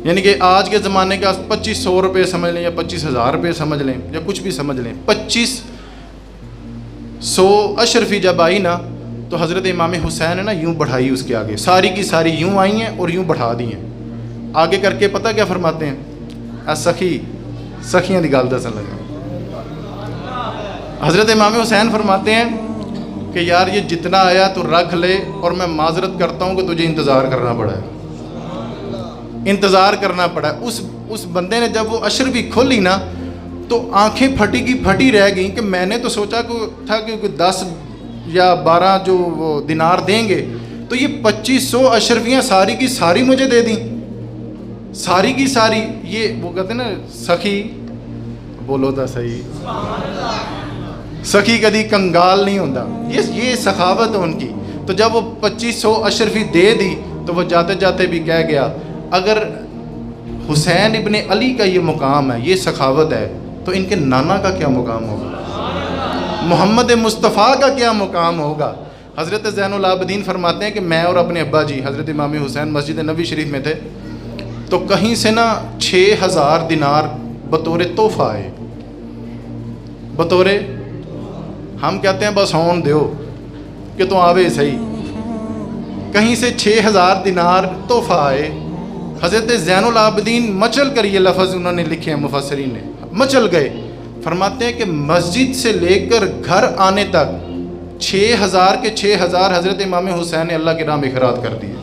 یعنی کہ آج کے زمانے کا 2500 روپے سمجھ لیں یا 25,000 روپے سمجھ لیں یا کچھ بھی سمجھ لیں۔ 2500 اشرفی جب آئی نا تو حضرت امام حسین نے نا یوں بڑھائی اس کے آگے، ساری کی ساری یوں آئی ہیں اور یوں بڑھا دی ہیں، آگے کر کے پتہ کیا فرماتے ہیں؟ سخیاں دی گل دسن لگا۔ حضرت امام حسین فرماتے ہیں کہ یار یہ جتنا آیا تو رکھ لے، اور میں معذرت کرتا ہوں کہ تجھے انتظار کرنا پڑا ہے، انتظار کرنا پڑا ہے۔ اس بندے نے جب وہ اشرفی کھولی نا تو آنکھیں پھٹی رہ گئیں کہ میں نے تو سوچا تھا کہ 10 یا 12 جو وہ دینار دیں گے، تو یہ 2500 اشرفیاں ساری کی ساری مجھے دے دیں، ساری کی ساری۔ یہ وہ کہتے ہیں نا سخی، بولو تا صحیح، سخی کدی کنگال نہیں ہوتا، یہ سخاوت ہے ان کی۔ تو جب وہ 2500 اشرفی دے دی تو وہ جاتے جاتے بھی کہہ گیا اگر حسین ابن علی کا یہ مقام ہے، یہ سخاوت ہے، تو ان کے نانا کا کیا مقام ہوگا، محمد مصطفیٰ کا کیا مقام ہوگا۔ حضرت زین العابدین فرماتے ہیں کہ میں اور اپنے ابا جی حضرت امام حسین مسجد نبوی شریف میں تھے، تو کہیں سے نا 6000 دینار بطور تحفہ آئے، بطور، ہم کہتے ہیں بس ہون دیو کہ تو آوے صحیح، کہیں سے 6000 دینار تحفہ آئے۔ حضرت زین العابدین مچل کر، یہ لفظ انہوں نے لکھے ہیں مفسرین نے، مچل گئے۔ فرماتے ہیں کہ مسجد سے لے کر گھر آنے تک 6000 کے 6000 حضرت امام حسین نے اللہ کے راہ میں خیرات کر دیے،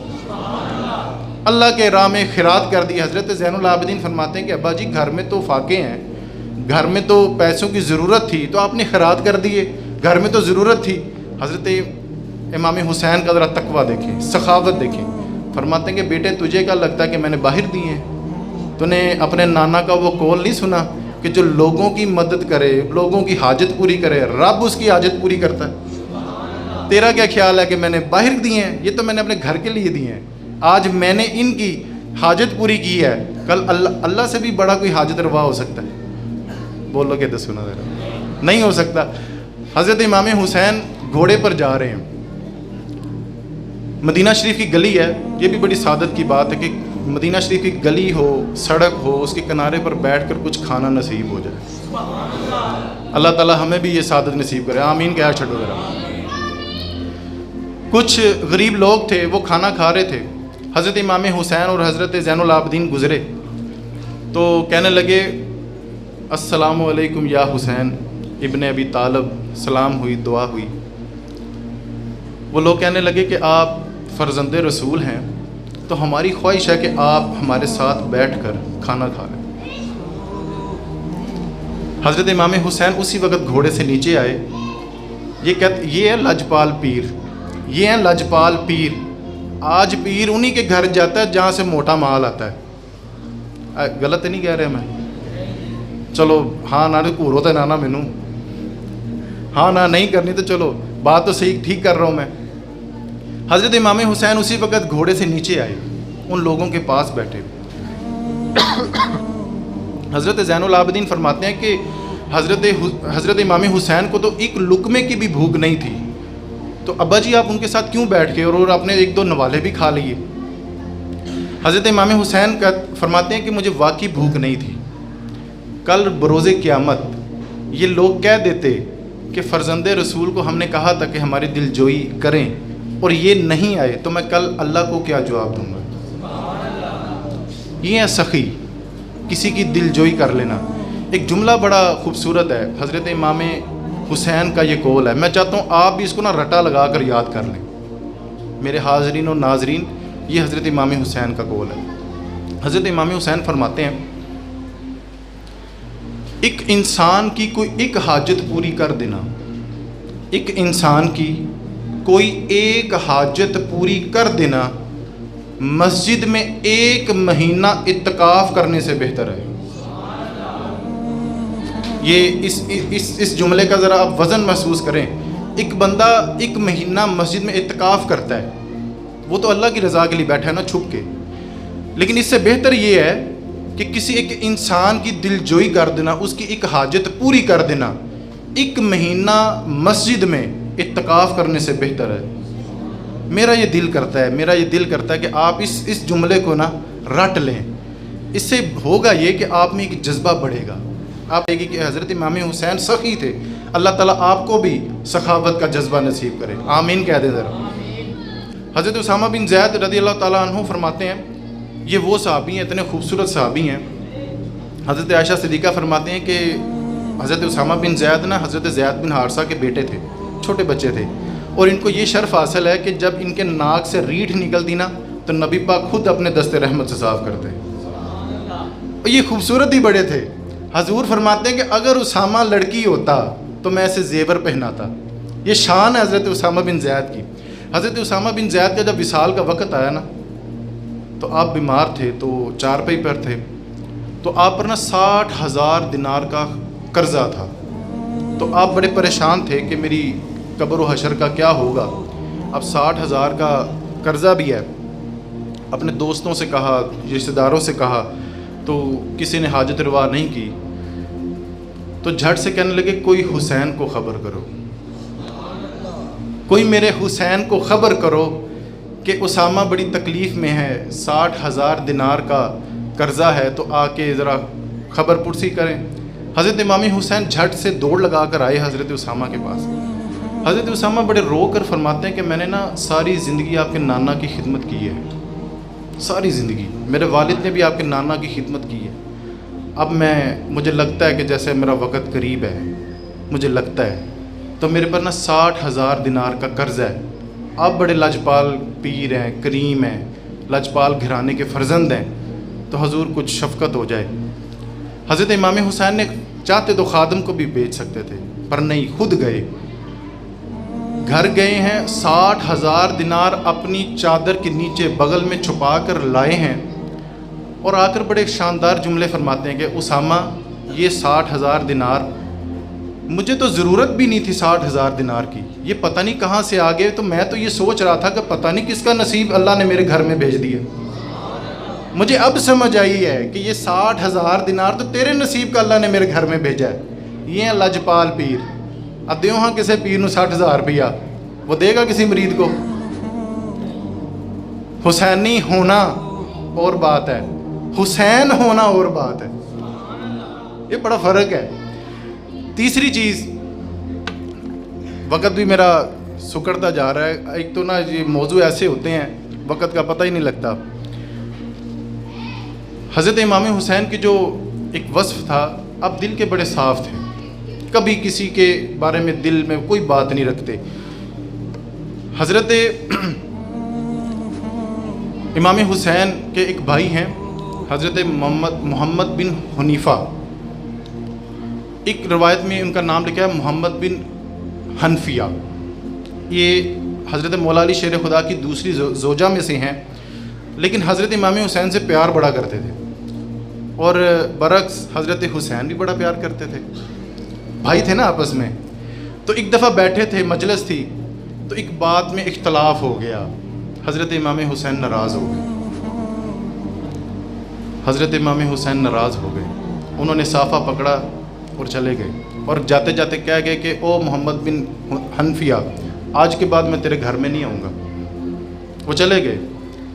اللہ کے راہ میں خیرات کر دی۔ حضرت زین العابدین فرماتے ہیں کہ ابا جی گھر میں تو فاقے ہیں، گھر میں تو پیسوں کی ضرورت تھی تو آپ نے خیرات کر دیے، گھر میں تو ضرورت تھی۔ حضرت امام حسین کا ذرا تقویٰ دیکھیں، سخاوت دیکھیں. فرماتے ہیں کہ بیٹے تجھے کیا لگتا ہے کہ میں نے باہر دی ہیں؟ تو نے اپنے نانا کا وہ قول نہیں سنا کہ جو لوگوں کی مدد کرے، لوگوں کی حاجت پوری کرے، رب اس کی حاجت پوری کرتا ہے. تیرا کیا خیال ہے کہ میں نے باہر دی ہیں؟ یہ تو میں نے اپنے گھر کے لیے دی ہیں. آج میں نے ان کی حاجت پوری کی ہے، کل اللہ سے بھی بڑا کوئی حاجت روا ہو سکتا ہے؟ بولو کہ دسو نا ذرا، نہیں ہو سکتا. حضرت امام حسین گھوڑے پر جا رہے ہیں، مدینہ شریف کی گلی ہے. یہ بھی بڑی سعادت کی بات ہے کہ مدینہ شریف کی گلی ہو، سڑک ہو، اس کے کنارے پر بیٹھ کر کچھ کھانا نصیب ہو جائے. اللہ تعالی ہمیں بھی یہ سعادت نصیب کرے، آمین. کیا چھڑو ذرا. کچھ غریب لوگ تھے، وہ کھانا کھا رہے تھے. حضرت امام حسین اور حضرت زین العابدین گزرے تو کہنے لگے السلام علیکم یا حسین ابن ابی طالب. سلام ہوئی، دعا ہوئی. وہ لوگ کہنے لگے کہ آپ فرزند رسول ہیں تو ہماری خواہش ہے کہ آپ ہمارے ساتھ بیٹھ کر کھانا کھا لیں. حضرت امام حسین اسی وقت گھوڑے سے نیچے آئے. یہ ہے لجپال پیر، یہ ہیں لجپال پیر. آج پیر انہی کے گھر جاتا ہے جہاں سے موٹا مال آتا ہے. غلط نہیں کہہ رہے میں؟ چلو ہاں نہ گھورو تو نہ مینوں، ہاں نہ نہیں کرنی تو چلو بات تو صحیح ٹھیک کر رہا ہوں میں. حضرت امام حسین اسی وقت گھوڑے سے نیچے آئے، ان لوگوں کے پاس بیٹھے. حضرت زین العابدین فرماتے ہیں کہ حضرت امام حسین کو تو ایک لقمے کی بھی بھوک نہیں تھی. تو ابا جی آپ ان کے ساتھ کیوں بیٹھ کے اور آپ نے ایک دو نوالے بھی کھا لیے؟ حضرت امام حسین کا فرماتے ہیں کہ مجھے واقعی بھوک نہیں تھی. کل بروز قیامت یہ لوگ کہہ دیتے کہ فرزند رسول کو ہم نے کہا تھا کہ ہماری دل جوئی کریں اور یہ نہیں آئے تو میں کل اللہ کو کیا جواب دوں گا؟ یہ ہے سخی، کسی کی دل جوئی کر لینا. ایک جملہ بڑا خوبصورت ہے، حضرت امام حسین کا یہ قول ہے. میں چاہتا ہوں آپ بھی اس کو نا رٹا لگا کر یاد کر لیں. میرے حاضرین اور ناظرین، یہ حضرت امام حسین کا قول ہے. حضرت امام حسین فرماتے ہیں ایک انسان کی کوئی ایک حاجت پوری کر دینا، ایک انسان کی کوئی ایک حاجت پوری کر دینا مسجد میں 1 مہینہ اعتکاف کرنے سے بہتر ہے. یہ اس جملے کا ذرا آپ وزن محسوس کریں. ایک بندہ 1 مہینہ مسجد میں اعتکاف کرتا ہے، وہ تو اللہ کی رضا کے لیے بیٹھا ہے نا چھپ کے. لیکن اس سے بہتر یہ ہے کہ کسی ایک انسان کی دل جوئی کر دینا، اس کی ایک حاجت پوری کر دینا 1 مہینہ مسجد میں اعتکاف کرنے سے بہتر ہے. میرا یہ دل کرتا ہے کہ آپ اس جملے کو نا رٹ لیں. اس سے ہوگا یہ کہ آپ میں ایک جذبہ بڑھے گا. آپ دیکھیں کہ حضرت امام حسین سخی تھے. اللہ تعالیٰ آپ کو بھی سخاوت کا جذبہ نصیب کرے، آمین کہہ دیں ذرا. حضرت اسامہ بن زید رضی اللہ تعالیٰ عنہ فرماتے ہیں، یہ وہ صحابی ہیں، اتنے خوبصورت صحابی ہیں. حضرت عائشہ صدیقہ فرماتے ہیں کہ حضرت اسامہ بن زید نا حضرت زید بن حارثہ کے بیٹے تھے، چھوٹے بچے تھے، اور ان کو یہ شرف حاصل ہے کہ جب ان کے ناک سے ریٹھ نکلتی نا تو نبی پاک خود اپنے دست رحمت سے صاف کرتے. اور یہ خوبصورت ہی بڑے تھے. حضور فرماتے ہیں کہ اگر اسامہ لڑکی ہوتا تو میں اسے زیور پہناتا. یہ شان ہے حضرت اسامہ بن زید کی. حضرت اسامہ بن زید کا جب وصال کا وقت آیا نا تو آپ بیمار تھے، تو چارپائی پر تھے، تو آپ پر نا 60,000 دینار کا قرضہ تھا. تو آپ بڑے پریشان تھے کہ میری قبر و حشر کا کیا ہوگا. اب 60,000 کا قرضہ بھی ہے. اپنے دوستوں سے کہا، رشتہ داروں سے کہا، تو کسی نے حاجت روا نہیں کی. تو جھٹ سے کہنے لگے کوئی حسین کو خبر کرو، کوئی میرے حسین کو خبر کرو کہ اسامہ بڑی تکلیف میں ہے، 60,000 دینار کا قرضہ ہے، تو آ کے ذرا خبر پرسی کریں. حضرت امام حسین جھٹ سے دوڑ لگا کر آئے حضرت اسامہ کے پاس. حضرت اسامہ بڑے رو کر فرماتے ہیں کہ میں نے نا ساری زندگی آپ کے نانا کی خدمت کی ہے، ساری زندگی میرے والد نے بھی آپ کے نانا کی خدمت کی ہے. اب مجھے لگتا ہے کہ جیسے میرا وقت قریب ہے، مجھے لگتا ہے تو میرے پر نا 60,000 دینار کا قرض ہے. آپ بڑے لاجپال پیر ہیں، کریم ہیں، لاجپال گھرانے کے فرزند ہیں، تو حضور کچھ شفقت ہو جائے. حضرت امام حسین نے چاہتے تو خادم کو بھی بھیج سکتے تھے، پر نہیں، خود گئے. گھر گئے ہیں، 60,000 دینار اپنی چادر کے نیچے بغل میں چھپا کر لائے ہیں، اور آ کر بڑے شاندار جملے فرماتے ہیں کہ اسامہ یہ 60,000 دینار مجھے تو ضرورت بھی نہیں تھی 60,000 دینار کی، یہ پتہ نہیں کہاں سے آ گئے، تو میں تو یہ سوچ رہا تھا کہ پتہ نہیں کس کا نصیب اللہ نے میرے گھر میں بھیج دیا۔ مجھے اب سمجھ آئی ہے کہ یہ 60,000 دینار تو تیرے نصیب کا اللہ نے میرے گھر میں بھیجا ہے۔ یہ ہیں لجپال پیر۔ اب دیو ہاں کسی پیر نو 60,000 روپیہ وہ دے گا کسی مرید کو؟ حسینی ہونا اور بات ہے، حسین ہونا اور بات ہے، یہ بڑا فرق ہے۔ تیسری چیز، وقت بھی میرا سکڑتا جا رہا ہے، ایک تو نا یہ موضوع ایسے ہوتے ہیں وقت کا پتہ ہی نہیں لگتا۔ حضرت امام حسین کی جو ایک وصف تھا، اب دل کے بڑے صاف تھے، کبھی کسی کے بارے میں دل میں کوئی بات نہیں رکھتے۔ حضرت امام حسین کے ایک بھائی ہیں حضرت محمد بن حنیفہ، ایک روایت میں ان کا نام لکھا ہے محمد بن حنفیہ۔ یہ حضرت مولا علی شیر خدا کی دوسری زوجہ میں سے ہیں، لیکن حضرت امام حسین سے پیار بڑا کرتے تھے، اور برعکس حضرت حسین بھی بڑا پیار کرتے تھے، بھائی تھے نا آپس میں۔ تو ایک دفعہ بیٹھے تھے، مجلس تھی، تو ایک بات میں اختلاف ہو گیا، حضرت امام حسین ناراض ہو گئے، حضرت امام حسین ناراض ہو گئے، انہوں نے صافہ پکڑا اور چلے گئے، اور جاتے جاتے کہہ گئے کہ او محمد بن حنفیہ، آج کے بعد میں تیرے گھر میں نہیں آؤں گا۔ وہ چلے گئے۔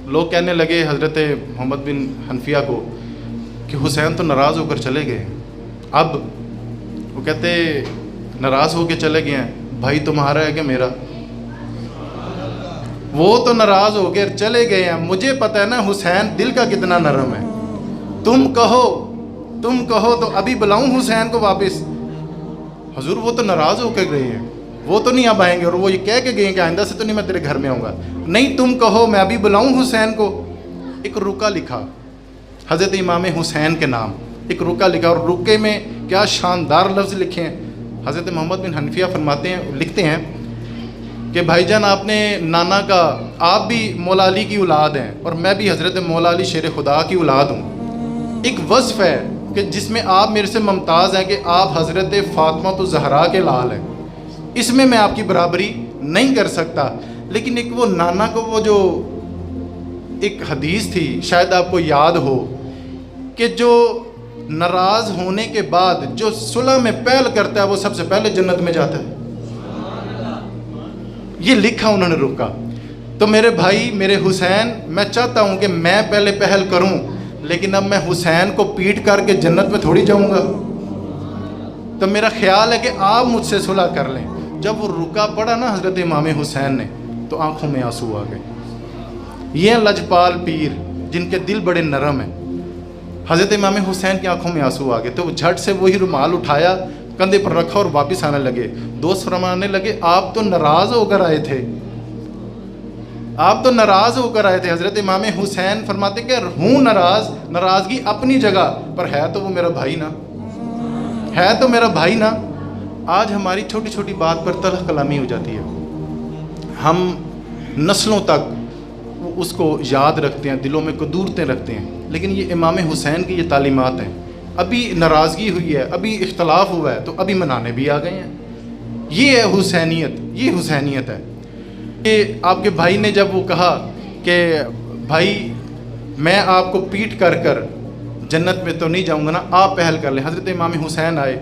لوگ کہنے لگے حضرت محمد بن حنفیہ کو کہ حسین تو ناراض ہو کر چلے گئے، اب وہ کہتے ناراض ہو کے چلے گئے ہیں، بھائی تمہارا ہے کہ میرا؟ وہ تو ناراض ہو کے چلے گئے ہیں، مجھے پتہ ہے نا حسین دل کا کتنا نرم ہے، تم کہو تو ابھی بلاؤں حسین کو واپس؟ حضور وہ تو ناراض ہو کے گئے ہیں، وہ تو نہیں اب آئیں گے، اور وہ یہ کہہ کے گئے ہیں کہ آئندہ سے تو نہیں میں تیرے گھر میں آؤں گا۔ نہیں تم کہو، میں ابھی بلاؤں حسین کو۔ ایک رکا لکھا حضرت امام حسین کے نام، ایک رکا لکھا، اور رکے میں کیا شاندار لفظ لکھے ہیں۔ حضرت محمد بن حنفیہ فرماتے ہیں، لکھتے ہیں کہ بھائی جان آپ نے نانا کا، آپ بھی مولا علی کی اولاد ہیں اور میں بھی حضرت مولا علی شیر خدا کی اولاد ہوں۔ ایک وصف ہے کہ جس میں آپ میرے سے ممتاز ہیں کہ آپ حضرت فاطمہ الزہرا کے لال ہیں، اس میں میں آپ کی برابری نہیں کر سکتا۔ لیکن ایک وہ نانا کو وہ جو ایک حدیث تھی، شاید آپ کو یاد ہو، کہ جو ناراض ہونے کے بعد جو صلح میں پہل کرتا ہے وہ سب سے پہلے جنت میں جاتا ہے۔ یہ لکھا انہوں نے رکا۔ تو میرے بھائی، میرے حسین، میں چاہتا ہوں کہ میں پہلے پہل کروں، لیکن اب میں حسین کو پیٹ کر کے جنت میں تھوڑی جاؤں گا۔ تو میرا خیال ہے کہ آپ مجھ سے صلح کر لیں۔ جب وہ رکا پڑا نا حضرت امام حسین نے، تو آنکھوں میں آنسو آ گئے۔ یہ ہیں لجپال پیر جن کے دل بڑے نرم ہیں۔ حضرت امام حسین کی آنکھوں میں آنسو آ گئے، تو وہ جھٹ سے وہی رومال اٹھایا، کندھے پر رکھا اور واپس آنے لگے۔ دوست فرمانے لگے آپ تو ناراض ہو کر آئے تھے، آپ تو ناراض ہو کر آئے تھے۔ حضرت امام حسین فرماتے کہ ہوں ناراض، ناراضگی اپنی جگہ پر ہے، تو وہ میرا بھائی نا، ہے تو میرا بھائی نا۔ آج ہماری چھوٹی چھوٹی بات پر تلخ کلامی ہو جاتی ہے، ہم نسلوں تک اس کو یاد رکھتے ہیں، دلوں میں قدورتیں رکھتے ہیں، لیکن یہ امام حسین کی یہ تعلیمات ہیں۔ ابھی ناراضگی ہوئی ہے، ابھی اختلاف ہوا ہے، تو ابھی منانے بھی آ گئے ہیں۔ یہ ہے حسینیت، یہ حسینیت ہے۔ کہ آپ کے بھائی نے جب وہ کہا کہ بھائی میں آپ کو پیٹ کر کر جنت میں تو نہیں جاؤں گا نا، آپ پہل کر لیں۔ حضرت امام حسین آئے،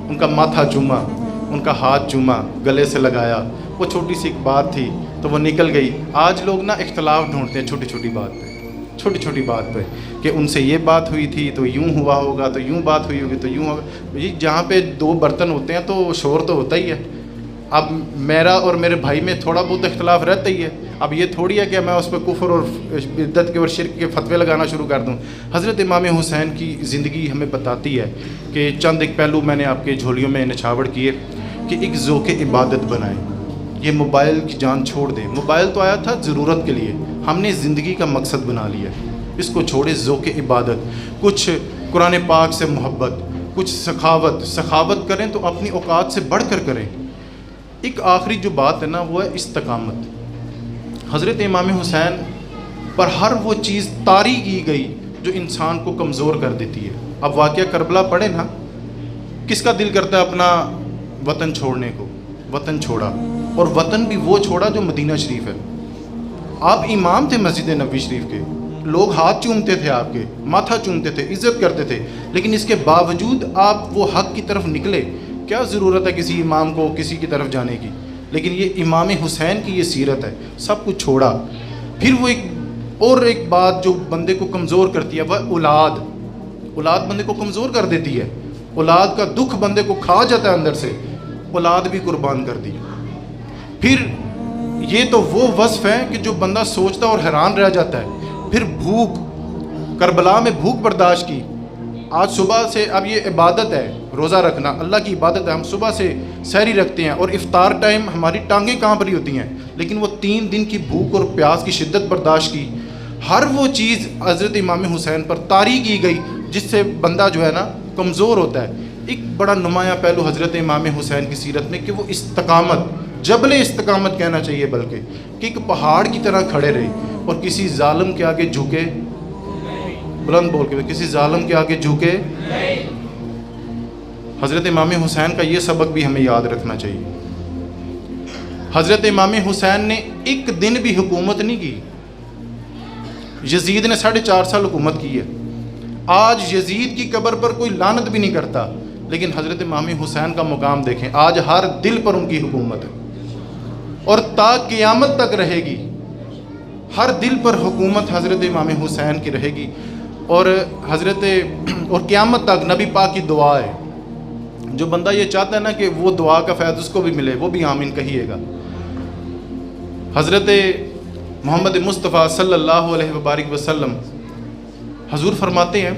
ان کا ماتھا چوما، ان کا ہاتھ چوما، گلے سے لگایا۔ وہ چھوٹی سی ایک بات تھی تو وہ نکل گئی۔ آج لوگ نا اختلاف ڈھونڈتے ہیں چھوٹی چھوٹی بات پہ، چھوٹی چھوٹی بات پہ، کہ ان سے یہ بات ہوئی تھی تو یوں ہوا ہوگا، تو یوں بات ہوئی ہوگی تو یوں ہوگا۔ یہ جہاں پہ دو برتن ہوتے ہیں تو شور تو ہوتا ہی ہے۔ اب میرا اور میرے بھائی میں تھوڑا بہت اختلاف رہتا ہی ہے، اب یہ تھوڑی ہے کہ میں اس پہ کفر اور بدعت کے اور شرک کے فتوے لگانا شروع کر دوں۔ حضرت امام حسین کی زندگی ہمیں بتاتی ہے کہ چند ایک پہلو میں نے آپ کے جھولیوں میں نچھاور کیے، کہ ایک ذوق عبادت بنائیں، یہ موبائل کی جان چھوڑ دیں۔ موبائل تو آیا تھا ضرورت کے لیے، ہم نے زندگی کا مقصد بنا لیا، اس کو چھوڑے۔ ذوق عبادت، کچھ قرآن پاک سے محبت، کچھ سخاوت کریں تو اپنی اوقات سے بڑھ کر کریں۔ ایک آخری جو بات ہے نا وہ ہے استقامت. حضرت امام حسین پر ہر وہ چیز طاری کی گئی جو انسان کو کمزور کر دیتی ہے. اب واقعہ کربلا پڑھے نا, کس کا دل کرتا ہے اپنا وطن چھوڑنے کو؟ وطن چھوڑا, اور وطن بھی وہ چھوڑا جو مدینہ شریف ہے. آپ امام تھے مسجد نبوی شریف کے, لوگ ہاتھ چومتے تھے, آپ کے ماتھا چومتے تھے, عزت کرتے تھے, لیکن اس کے باوجود آپ وہ حق کی طرف نکلے. کیا ضرورت ہے کسی امام کو کسی کی طرف جانے کی؟ لیکن یہ امام حسین کی یہ سیرت ہے, سب کچھ چھوڑا. پھر وہ ایک بات جو بندے کو کمزور کرتی ہے وہ اولاد. اولاد بندے کو کمزور کر دیتی ہے, اولاد کا دکھ بندے کو کھا جاتا ہے اندر سے. اولاد بھی قربان کر دی. پھر یہ تو وہ وصف ہے کہ جو بندہ سوچتا اور حیران رہ جاتا ہے. پھر بھوک, کربلا میں بھوک برداشت کی. آج صبح سے, اب یہ عبادت ہے, روزہ رکھنا اللہ کی عبادت ہے. ہم صبح سے سحری رکھتے ہیں اور افطار ٹائم ہماری ٹانگیں کہاں پر ہی ہوتی ہیں, لیکن وہ 3 دن کی بھوک اور پیاس کی شدت برداشت کی. ہر وہ چیز حضرت امام حسین پر طاری کی گئی جس سے بندہ جو ہے نا کمزور ہوتا ہے. ایک بڑا نمایاں پہلو حضرت امام حسین کی سیرت میں کہ وہ استقامت, جبل استقامت کہنا چاہیے بلکہ, کہ ایک پہاڑ کی طرح کھڑے رہے اور کسی ظالم کے آگے جھکے. بلند بول کے, کسی ظالم کے آگے جھکے. حضرت امام حسین کا یہ سبق بھی ہمیں یاد رکھنا چاہیے. حضرت امام حسین نے ایک دن بھی حکومت نہیں کی. یزید نے 4.5 سال حکومت کی ہے. آج یزید کی قبر پر کوئی لعنت بھی نہیں کرتا, لیکن حضرت امام حسین کا مقام دیکھیں, آج ہر دل پر ان کی حکومت ہے اور تا قیامت تک رہے گی. ہر دل پر حکومت حضرت امام حسین کی رہے گی. اور قیامت تک نبی پاک کی دعا ہے. جو بندہ یہ چاہتا ہے نا کہ وہ دعا کا فیض اس کو بھی ملے, وہ بھی آمین کہیے گا. حضرت محمد مصطفیٰ صلی اللہ علیہ وبارک وسلم حضور فرماتے ہیں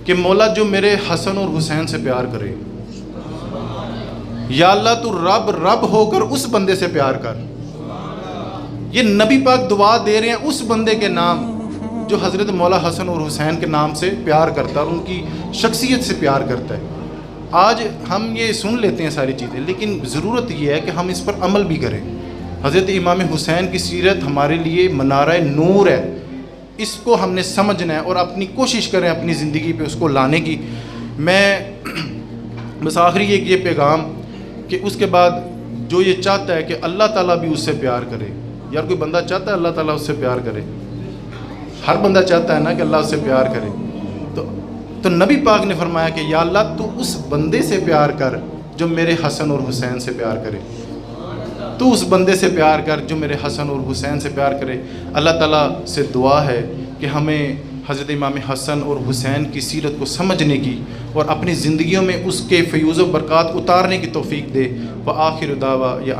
کہ مولا جو میرے حسن اور حسین سے پیار کرے, یا اللہ تو رب ہو کر اس بندے سے پیار کر. یہ نبی پاک دعا دے رہے ہیں اس بندے کے نام جو حضرت مولا حسن اور حسین کے نام سے پیار کرتا ہے اور ان کی شخصیت سے پیار کرتا ہے. آج ہم یہ سن لیتے ہیں ساری چیزیں, لیکن ضرورت یہ ہے کہ ہم اس پر عمل بھی کریں. حضرت امام حسین کی سیرت ہمارے لیے منارہ نور ہے. اس کو ہم نے سمجھنا ہے اور اپنی کوشش کریں اپنی زندگی پہ اس کو لانے کی. میں بس آخری ایک یہ پیغام کہ اس کے بعد جو یہ چاہتا ہے کہ اللہ تعالیٰ بھی اس سے پیار کرے. یار کوئی بندہ چاہتا ہے اللہ تعالیٰ اس سے پیار کرے؟ ہر بندہ چاہتا ہے نا کہ اللہ اس سے پیار کرے. تو نبی پاک نے فرمایا کہ یا اللہ تو اس بندے سے پیار کر جو میرے حسن اور حسین سے پیار کرے. تو اس بندے سے پیار کر جو میرے حسن اور حسین سے پیار کرے. اللہ تعالیٰ سے دعا ہے کہ ہمیں حضرت امام حسن اور حسین کی سیرت کو سمجھنے کی اور اپنی زندگیوں میں اس کے فیوز و برکات اتارنے کی توفیق دے. وآخر دعویٰ یا